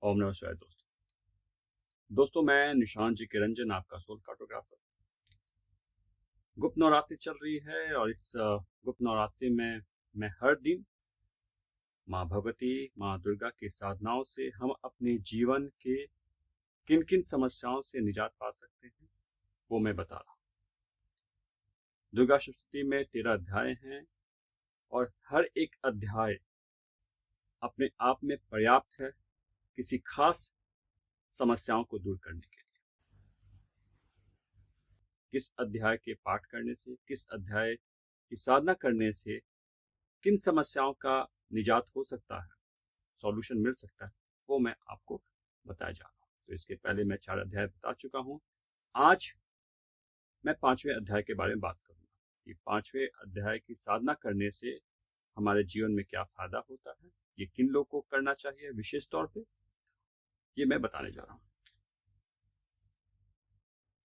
ओम नमः शिवाय। दोस्तों मैं निशान जी के रंजन, आपका सोल कार्टोग्राफर। गुप्त नवरात्रि चल रही है और इस गुप्त नवरात्रि में मैं हर दिन माँ भगवती, माँ दुर्गा की साधनाओं से हम अपने जीवन के किन किन समस्याओं से निजात पा सकते हैं वो मैं बता रहा हूँ। दुर्गा सप्तशती में 13 अध्याय हैं और हर एक अध्याय अपने आप में पर्याप्त है किसी खास समस्याओं को दूर करने के लिए। किस अध्याय के पाठ करने से, किस अध्याय की साधना करने से किन समस्याओं का निजात हो सकता है, सॉल्यूशन मिल सकता है, वो मैं आपको बताया जा रहा हूँ। तो इसके पहले मैं 4 अध्याय बता चुका हूँ। आज मैं 5वें अध्याय के बारे में बात करूंगा कि 5वें अध्याय की साधना करने से हमारे जीवन में क्या फायदा होता है, ये किन लोगों को करना चाहिए विशेष तौर पे, ये मैं बताने जा रहा हूँ।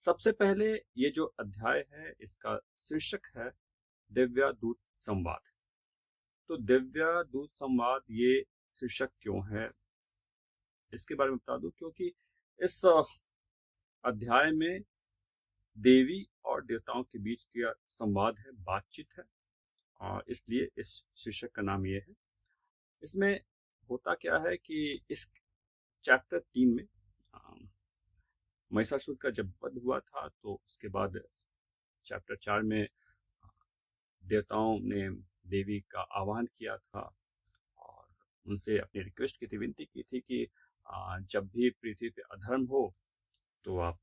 सबसे पहले ये जो अध्याय है इसका शीर्षक है दिव्य दूत संवाद। तो दिव्य दूत संवाद ये शीर्षक क्यों है इसके बारे में बता दूं, क्योंकि इस अध्याय में देवी और देवताओं के बीच का संवाद है, बातचीत है, और इसलिए इस शीर्षक का नाम ये है। इसमें होता क्या है कि इस चैप्टर 3 में महिषासुर का जब वध हुआ था तो उसके बाद चैप्टर 4 में देवताओं ने देवी का आह्वान किया था और उनसे अपनी रिक्वेस्ट की थी, विनती की थी कि जब भी पृथ्वी पे अधर्म हो तो आप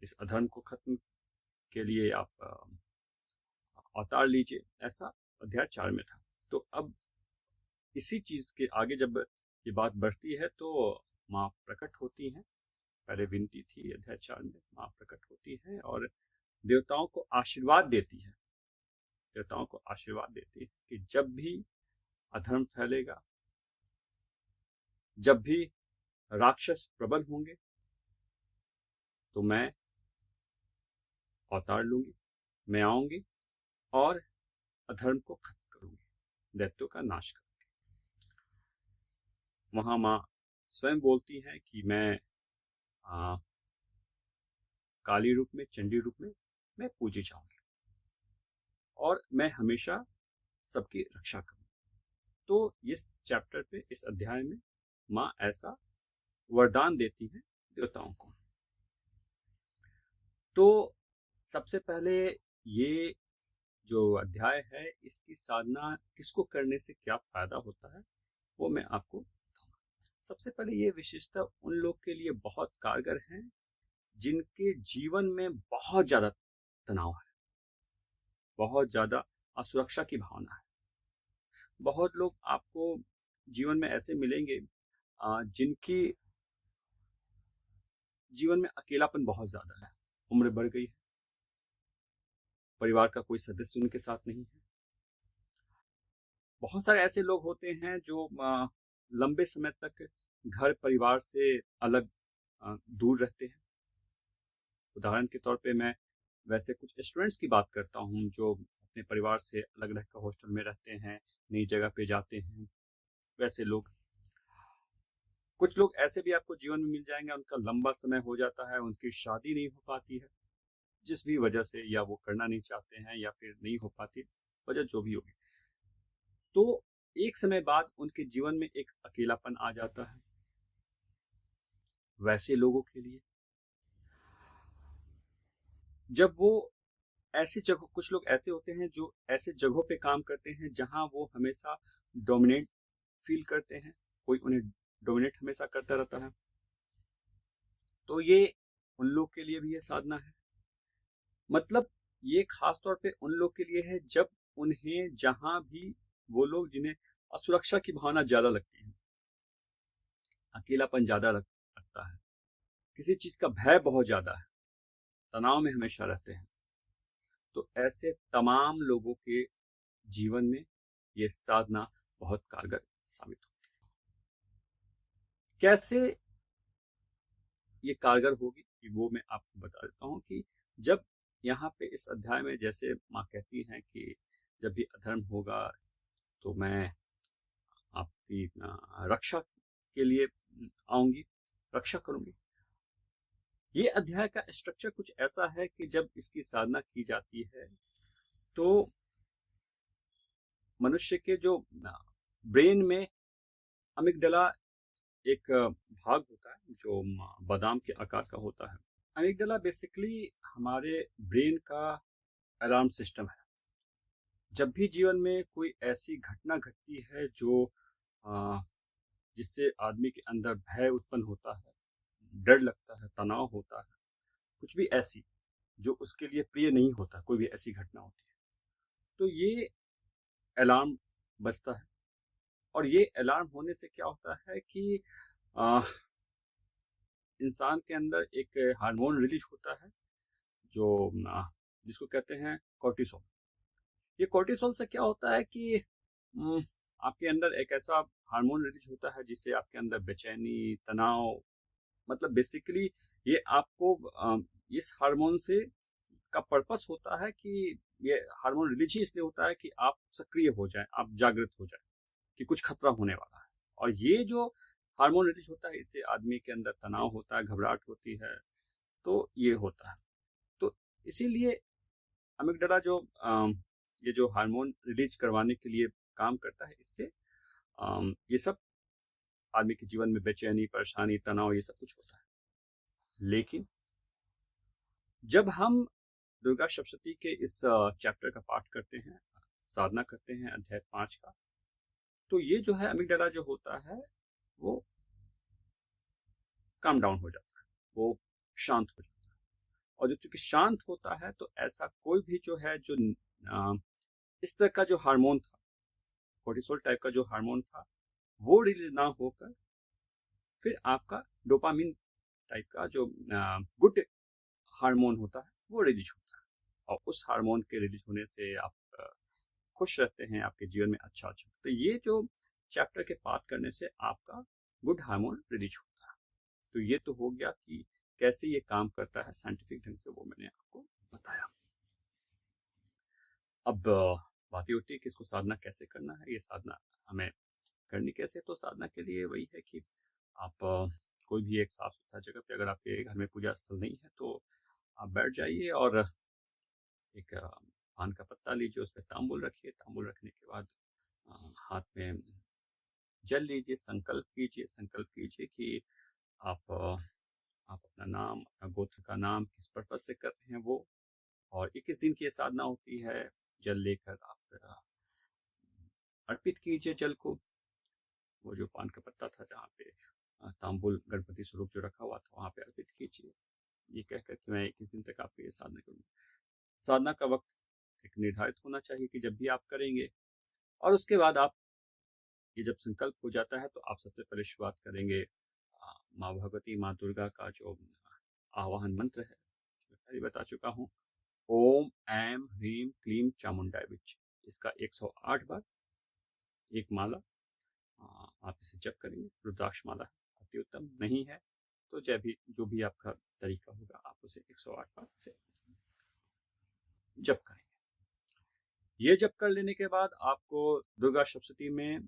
इस अधर्म को खत्म के लिए आप अवतार लीजिए। ऐसा अध्याय 4 में था। तो अब इसी चीज के आगे जब ये बात बढ़ती है तो माँ प्रकट होती हैं। पहले विनती थी, अध्याय 4 में माँ प्रकट होती है और देवताओं को आशीर्वाद देती है। देवताओं को आशीर्वाद देती है कि जब भी अधर्म फैलेगा, जब भी राक्षस प्रबल होंगे, तो मैं अवतार लूंगी, मैं आऊंगी और अधर्म को खत्म करूंगी, दैत्यों का नाश करूंगी। वहां माँ स्वयं बोलती है कि मैं काली रूप में, चंडी रूप में मैं पूजी जाऊंगी और मैं हमेशा सबकी रक्षा करूंगी। तो इस चैप्टर पे, इस अध्याय में माँ ऐसा वरदान देती है देवताओं को। तो सबसे पहले ये जो अध्याय है इसकी साधना किसको करने से क्या फायदा होता है वो मैं आपको बताऊंगा। सबसे पहले ये विशेषता उन लोग के लिए बहुत कारगर है जिनके जीवन में बहुत ज्यादा तनाव है, बहुत ज्यादा असुरक्षा की भावना है। बहुत लोग आपको जीवन में ऐसे मिलेंगे जिनकी जीवन में अकेलापन बहुत ज्यादा है, उम्र बढ़ गई है, परिवार का कोई सदस्य उनके साथ नहीं है। बहुत सारे ऐसे लोग होते हैं जो लंबे समय तक घर परिवार से अलग दूर रहते हैं। उदाहरण के तौर पे मैं वैसे कुछ स्टूडेंट्स की बात करता हूँ जो अपने परिवार से अलग रहकर हॉस्टल में रहते हैं, नई जगह पे जाते हैं। वैसे लोग, कुछ लोग ऐसे भी आपको जीवन में मिल जाएंगे, उनका लंबा समय हो जाता है, उनकी शादी नहीं हो पाती है जिस भी वजह से, या वो करना नहीं चाहते हैं या फिर नहीं हो पाती, वजह जो भी होगी। तो एक समय बाद उनके जीवन में एक अकेलापन आ जाता है। वैसे लोगों के लिए जब वो ऐसी जगह, कुछ लोग ऐसे होते हैं जो ऐसे जगहों पे काम करते हैं जहां वो हमेशा डोमिनेट फील करते हैं, कोई उन्हें डोमिनेट हमेशा करता रहता है, तो ये उन लोग के लिए भी ये साधना है। मतलब ये खास तौर पे उन लोग के लिए है जब उन्हें जहां भी, वो लोग जिन्हें असुरक्षा की भावना ज्यादा लगती है, अकेलापन ज्यादा लगता है, किसी चीज का भय बहुत ज्यादा है, तनाव में हमेशा रहते हैं, तो ऐसे तमाम लोगों के जीवन में ये साधना बहुत कारगर साबित होती है। कैसे ये कारगर होगी कि वो मैं आपको बता देता हूँ कि जब यहाँ पे इस अध्याय में जैसे माँ कहती हैं कि जब भी अधर्म होगा तो मैं आपकी रक्षा के लिए आऊंगी, रक्षा करूंगी। ये अध्याय का स्ट्रक्चर कुछ ऐसा है कि जब इसकी साधना की जाती है तो मनुष्य के जो ब्रेन में अमिगडला एक भाग होता है जो बादाम के आकार का होता है। अमिगडला बेसिकली हमारे ब्रेन का अलार्म सिस्टम है। जब भी जीवन में कोई ऐसी घटना घटती है जो जिससे आदमी के अंदर भय उत्पन्न होता है, डर लगता है, तनाव होता है, कुछ भी ऐसी जो उसके लिए प्रिय नहीं होता, कोई भी ऐसी घटना होती है, तो ये अलार्म बजता है। और ये अलार्म होने से क्या होता है कि इंसान के अंदर एक हार्मोन रिलीज होता है जो जिसको कहते हैं कोर्टिसोल। ये कोर्टिसोल से क्या होता है कि आपके अंदर एक ऐसा हार्मोन रिलीज होता है जिससे आपके अंदर बेचैनी, तनाव, मतलब बेसिकली ये आपको इस हार्मोन से का पर्पस होता है कि ये हार्मोन रिलीज ही इसलिए होता है कि आप सक्रिय हो जाएं, आप जागृत हो जाएं कि कुछ खतरा होने वाला है। और ये जो हार्मोन रिलीज होता है इससे आदमी के अंदर तनाव होता है, घबराहट होती है, तो ये होता है। तो इसीलिए अमिगडाला जो ये जो हार्मोन रिलीज करवाने के लिए काम करता है, इससे ये सब आदमी के जीवन में बेचैनी, परेशानी, तनाव, ये सब कुछ होता है। लेकिन जब हम दुर्गा सप्तशती के इस चैप्टर का पाठ करते हैं, साधना करते हैं अध्याय 5 का, तो ये जो है अमिगडाला जो होता है वो काम डाउन हो जाता है, वो शांत हो जाता है। और जो चूंकि शांत होता है तो ऐसा कोई भी जो है जो इस तरह का जो हार्मोन था, कोर्टिसोल टाइप का जो हार्मोन था, वो रिलीज ना होकर फिर आपका डोपामिन टाइप का जो गुड हार्मोन होता है वो रिलीज होता है। और उस हार्मोन के रिलीज होने से आप खुश रहते हैं, आपके जीवन में अच्छा। तो ये जो चैप्टर के पाठ करने से आपका गुड हार्मोन रिलीज होता है। तो ये तो हो गया कि कैसे ये काम करता है साइंटिफिक ढंग से, वो मैंने आपको बताया। अब बात ये होती है कि इसको साधना कैसे करना है। ये साधना हमें करनी कैसे, तो साधना के लिए वही है कि आप कोई भी एक साफ सुथरा जगह पे, अगर आपके घर में पूजा स्थल नहीं है तो आप बैठ जाइए और एक पान का पत्ता लीजिए, उस पर तांबुल रखिए। तांबुल रखने के बाद हाथ में जल लीजिए, संकल्प कीजिए कि आप अपना नाम, अपना गोत्र का नाम किस पर्पज से कर रहे हैं वो, और 21 दिन की ये साधना होती है। जल लेकर आप अर्पित कीजिए जल को, वो जो पान का पत्ता था जहाँ पे तांबुल गणपति स्वरूप जो रखा हुआ था वहाँ पे अर्पित कीजिए, ये कहकर कि मैं 21 दिन तक आपकी ये साधना करूँगा। साधना का वक्त एक निर्धारित होना चाहिए कि जब भी आप करेंगे, और उसके बाद आप ये जब संकल्प हो जाता है तो आप सबसे पहले शुरुआत करेंगे माँ भगवती, माँ दुर्गा का जो आवाहन मंत्र है, मैं पहले बता चुका हूँ, ओम ऐम ह्रीम क्लीम चामुंडाय विच। इसका 108 बार एक माला आप इसे जप करेंगे। रुद्राक्ष माला अति उत्तम, नहीं है तो जो भी आपका तरीका होगा आप उसे 108 बार से जप करेंगे। ये जप कर लेने के बाद आपको दुर्गा सप्तशती में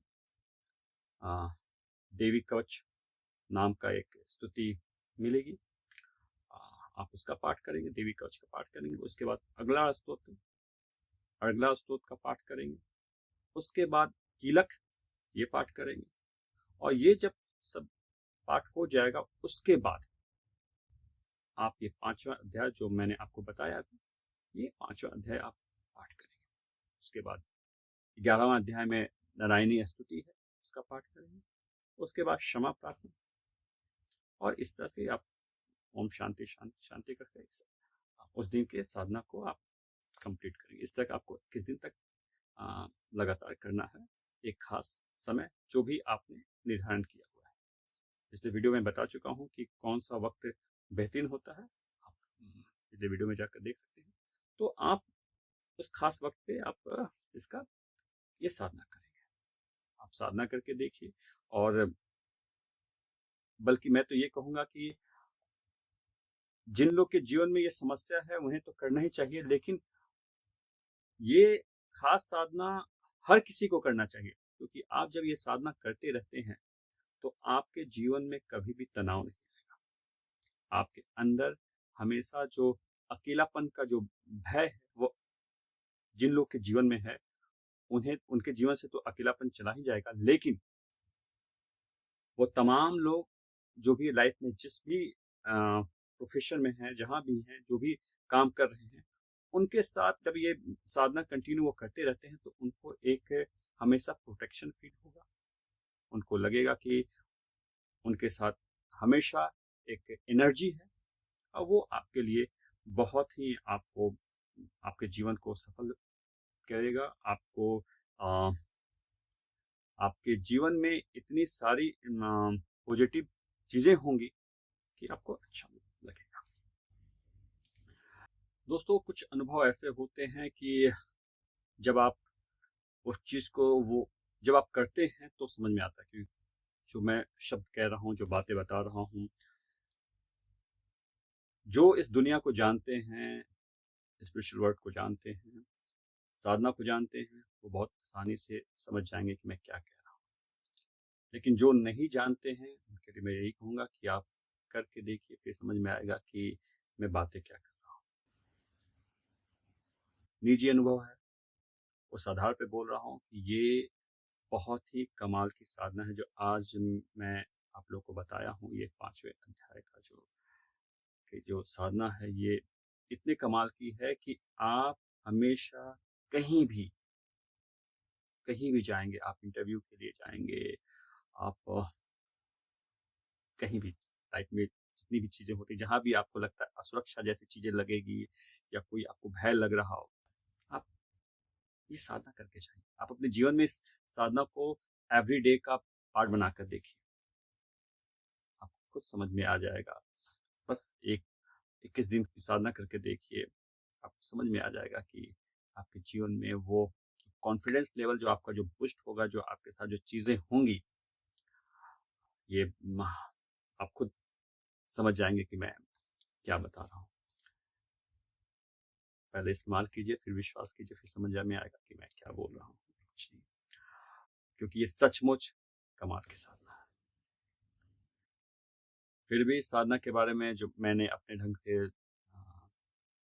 देवी कवच नाम का एक स्तुति मिलेगी, आप उसका पाठ करेंगे, देवी कवच का पाठ करेंगे। उसके बाद अगला स्तोत्र का पाठ करेंगे। उसके बाद कीलक ये पाठ करेंगे। और ये जब सब पाठ हो जाएगा उसके बाद आप ये 5वां अध्याय जो मैंने आपको बताया था, ये 5वां अध्याय आप पाठ करेंगे। उसके बाद 11वां अध्याय में नारायणी स्तुति है, उसका पाठ करेंगे। उसके बाद क्षमा प्रार्थना, और इस तरह से आप ओम शांति शांति शांति करके उस दिन के साधना को आप कंप्लीट करेंगे। इस तरह आपको किस दिन तक लगातार करना है, एक खास समय जो भी आपने निर्धारण किया हुआ है। पिछले वीडियो में बता चुका हूँ कि कौन सा वक्त बेहतरीन होता है, आप पिछले वीडियो में जाकर देख सकते हैं। तो आप उस खास वक्त पे आप इसका ये साधना करेंगे। आप साधना करके देखिए, और बल्कि मैं तो ये कहूँगा कि जिन लोग के जीवन में ये समस्या है उन्हें तो करना ही चाहिए, लेकिन ये खास साधना हर किसी को करना चाहिए, क्योंकि आप जब ये साधना करते रहते हैं तो आपके जीवन में कभी भी तनाव नहीं आएगा। आपके अंदर हमेशा जो अकेलापन का जो भय है, वो जिन लोग के जीवन में है, उन्हें उनके जीवन से तो अकेलापन चला ही जाएगा, लेकिन वो तमाम लोग जो भी लाइफ में जिस भी प्रोफेशन में हैं, जहाँ भी हैं, जो भी काम कर रहे हैं, उनके साथ जब ये साधना कंटिन्यू वो करते रहते हैं, तो उनको एक हमेशा प्रोटेक्शन फील होगा। उनको लगेगा कि उनके साथ हमेशा एक एनर्जी है, और वो आपके लिए बहुत ही आपके जीवन को सफल करेगा। आपके जीवन में इतनी सारी पॉजिटिव चीज़ें होंगी कि आपको अच्छा लगेगा। दोस्तों, कुछ अनुभव ऐसे होते हैं कि जब आप उस चीज़ को जब आप करते हैं तो समझ में आता है कि जो मैं शब्द कह रहा हूँ, जो बातें बता रहा हूँ, जो इस दुनिया को जानते हैं, स्पिरिचुअल वर्ल्ड को जानते हैं, साधना को जानते हैं, वो बहुत आसानी से समझ जाएंगे कि मैं क्या कह रहा हूँ। लेकिन जो नहीं जानते हैं, उनके लिए मैं यही कहूँगा कि आप करके देखिए, फिर समझ में आएगा कि मैं बातें क्या कर रहा हूँ। निजी अनुभव है, उस आधार पे बोल रहा हूँ कि ये बहुत ही कमाल की साधना है जो आज मैं आप लोग को बताया हूँ। ये 5वें अध्याय का जो साधना है, ये इतने कमाल की है कि आप हमेशा कहीं भी जाएंगे, आप इंटरव्यू के लिए जाएंगे, आप कहीं भी लाइफ में जितनी भी चीज़ें होती हैं, जहाँ भी आपको लगता है असुरक्षा जैसी चीज़ें लगेगी या कोई आपको भय लग रहा हो, आप ये साधना करके जाइए। आप अपने जीवन में इस साधना को एवरीडे का पार्ट बनाकर देखिए, आपको खुद समझ में आ जाएगा। बस 21 दिन की साधना करके देखिए, आपको समझ में आ जाएगा कि आपके जीवन में वो कॉन्फिडेंस लेवल जो आपका जो बूस्ट होगा, जो आपके साथ जो चीज़ें होंगी, ये आप खुद समझ जाएंगे कि मैं क्या बता रहा हूँ। पहले इस्तेमाल कीजिए, फिर विश्वास कीजिए, फिर समझ में आएगा कि मैं क्या बोल रहा हूँ। कुछ नहीं, क्योंकि ये सचमुच कमाल की साधना है। फिर भी साधना के बारे में जो मैंने अपने ढंग से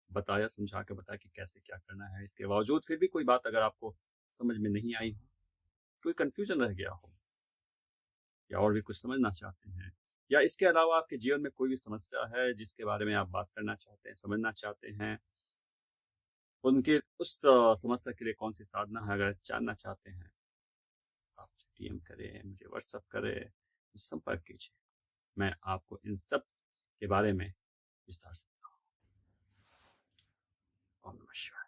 बताया, समझा के बताया कि कैसे क्या करना है, इसके बावजूद फिर भी कोई बात अगर आपको समझ में नहीं आई हो, कोई कंफ्यूजन रह गया हो, या और भी कुछ समझना चाहते हैं, या इसके अलावा आपके जीवन में कोई भी समस्या है जिसके बारे में आप बात करना चाहते हैं, समझना चाहते हैं, उनके उस समस्या के लिए कौन सी साधना है, अगर जानना चाहते हैं, आप डीएम करें, मुझे व्हाट्सएप करें, संपर्क कीजिए। मैं आपको इन सब के बारे में विस्तार से बताऊंगा। ओम नमः शिवाय।